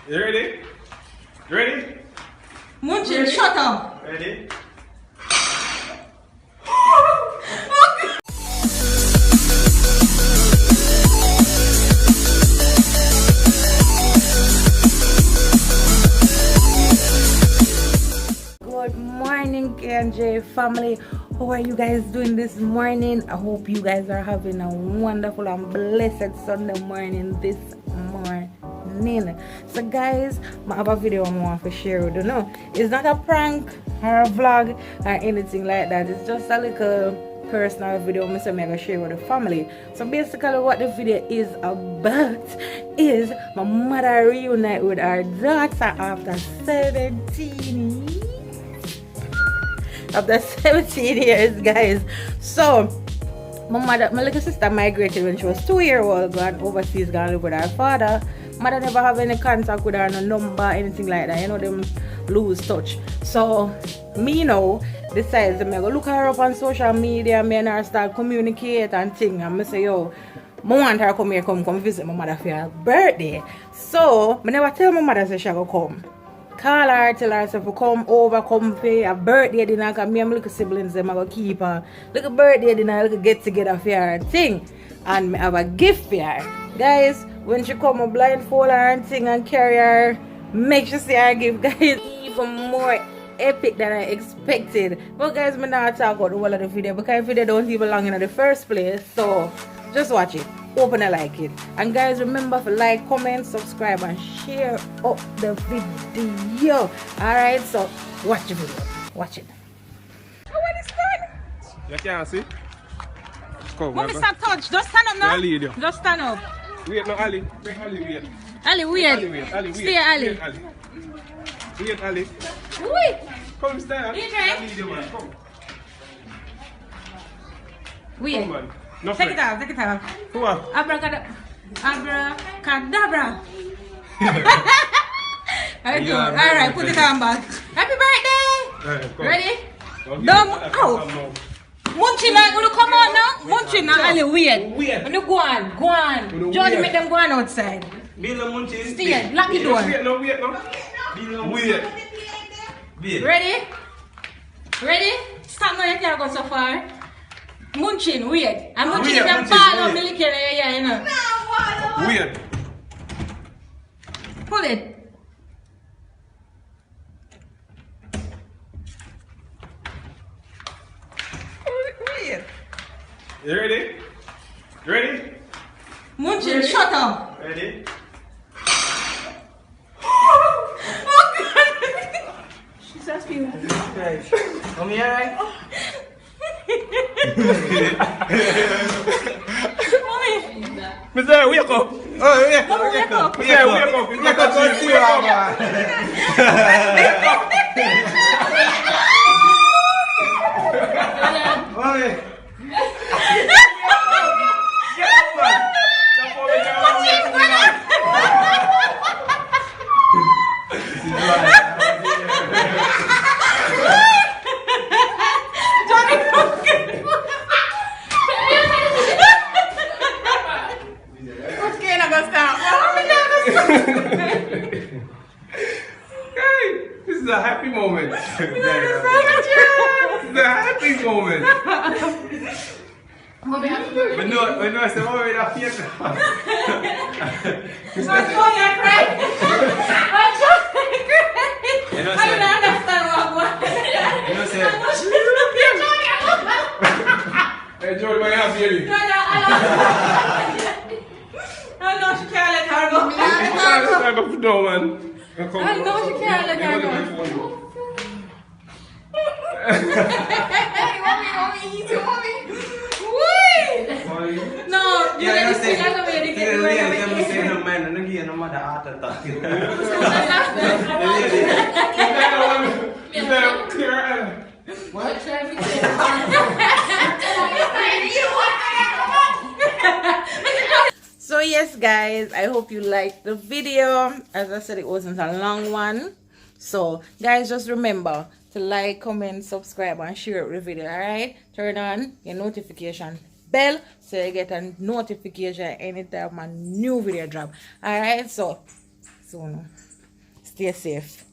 You ready? You ready? Munchin, shut up. Ready? Good morning, KJ family. How are you guys doing this morning? I hope you guys are having a wonderful and blessed Sunday morning this morning. So guys, I have a video I want to share with you. No, it's not a prank or a vlog or anything like that. It's just a little personal video I'm gonna share with the family. So basically what the video is about is my mother reunite with her daughter after 17 years, guys. So my little sister migrated when she was 2 years old, gone overseas, gone live with her father. Mother never have any contact with her, no number, anything like that. You know, them lose touch. So me now decides to go look her up on social media, me and her start communicate and thing. And I say, yo, I want her to come here, come visit my mother for her birthday. So I never tell my mother say she go come. Call her, tell her to come over, come pay a birthday dinner, because me and my little siblings them I go keep her little birthday dinner, little get together for her thing. And I have a gift for her. Guys, when she come, I blindfold her and thing and carry her, make sure see her gift, guys. Even more epic than I expected. But guys, I'm not talk about the whole of the video because the video don't even belong in the first place. So just watch it. Hope and I like it. And guys, remember to like, comment, subscribe, and share up the video. Alright, so watch the video. Watch it. Oh, what is that? You can't see? Come, Mommy, stop touch. Just stand up now. Just stand up. Wait, no, Ali. Wait, Ali, wait. Ali, wait. Ali, wait. Ali, wait. Stay, Ali. Wait, Ali. Wait, Ali. Wait. Come, stand. You Ali, come. Wait. Come, man. No Take it off, take it off. Who are? Abracadabra. Alright, put it on back. Happy birthday! Ready? Don't. Ow! Munchin, I'm gonna come out now. Munchin, now, Ali, wait. When you go on. Johnny, make them go on outside. Stay, lock the door. Wait. Ready? Stand now, you can't go so far. Munchin, wait. I'm Munchin can ball on milk in here, you know. Wait. Pull it. Wait. You ready? Ready? Munchin, shut up. Ready? She's asking you. Come here, right? Mommy. Mr. Wake up! Oh, wake up! Wake up. Mr. Wake up! Wake up! Wake up! This is a happy moment. This is a happy moment. But no, I said, oh, we're here. I'm going to cry. I don't understand what You know, say, Hey, George, why are you here? I know she can't let her go. I go no, man. I know she can't let her go. Mommy, easy, mommy. Wait! No, you yeah, let me see that way. you say no man, and again, no matter how to talk. What? So yes guys, I hope you liked the video. As I said, it wasn't a long one. So guys, just remember to like, comment, subscribe, and share the video. Alright, turn on your notification bell so you get a notification anytime a new video drop. Alright, so Stay safe.